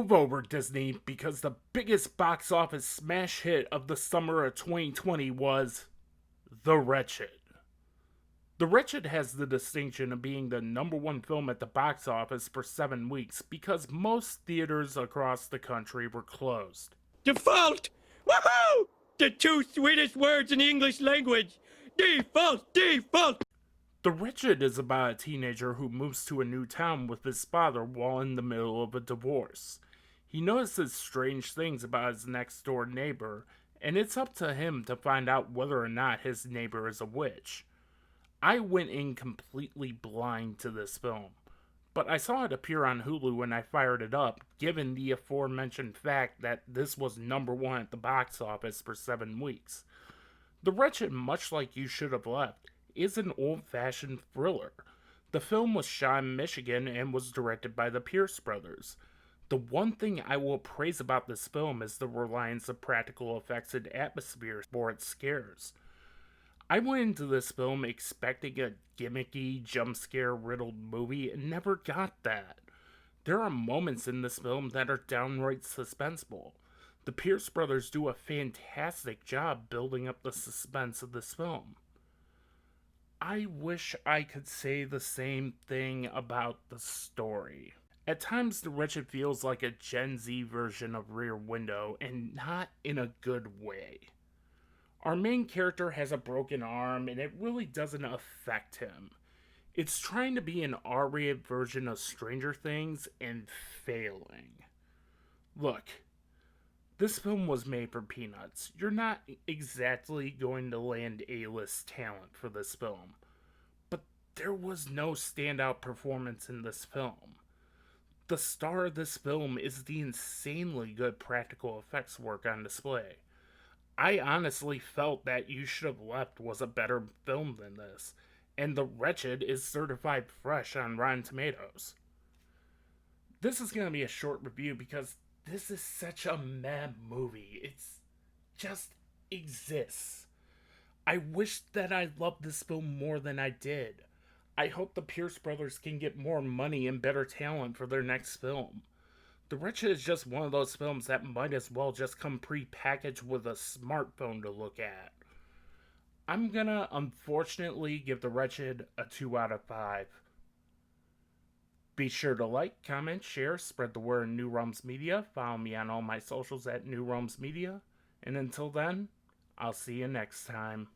Move over, Disney, because the biggest box office smash hit of the summer of 2020 was The Wretched. The Wretched has the distinction of being the number one film at the box office for 7 weeks because most theaters across the country were closed. Default! Woohoo! The two sweetest words in the English language. Default! Default! The Wretched is about a teenager who moves to a new town with his father while in the middle of a divorce. He notices strange things about his next door neighbor, and it's up to him to find out whether or not his neighbor is a witch. I went in completely blind to this film, but I saw it appear on Hulu when I fired it up, given the aforementioned fact that this was number one at the box office for 7 weeks. The Wretched, much like You Should Have Left, is an old-fashioned thriller. The film was shot in Michigan and was directed by the Pierce brothers. The one thing I will praise about this film is the reliance of practical effects and atmosphere for its scares. I went into this film expecting a gimmicky, jump scare riddled movie and never got that. There are moments in this film that are downright suspenseful. The Pierce brothers do a fantastic job building up the suspense of this film. I wish I could say the same thing about the story. At times, The Wretched feels like a Gen Z version of Rear Window, and not in a good way. Our main character has a broken arm, and it really doesn't affect him. It's trying to be an R-rated version of Stranger Things and failing. Look, this film was made for peanuts. You're not exactly going to land A-list talent for this film. But there was no standout performance in this film. The star of this film is the insanely good practical effects work on display. I honestly felt that You Should Have Left was a better film than this, and The Wretched is certified fresh on Rotten Tomatoes. This is going to be a short review because this is such a mad movie. It's just exists. I wish that I loved this film more than I did. I hope the Pierce brothers can get more money and better talent for their next film. The Wretched is just one of those films that might as well just come pre-packaged with a smartphone to look at. I'm gonna unfortunately give The Wretched a 2 out of 5. Be sure to like, comment, share, spread the word in New Realms Media. Follow me on all my socials at New Realms Media. And until then, I'll see you next time.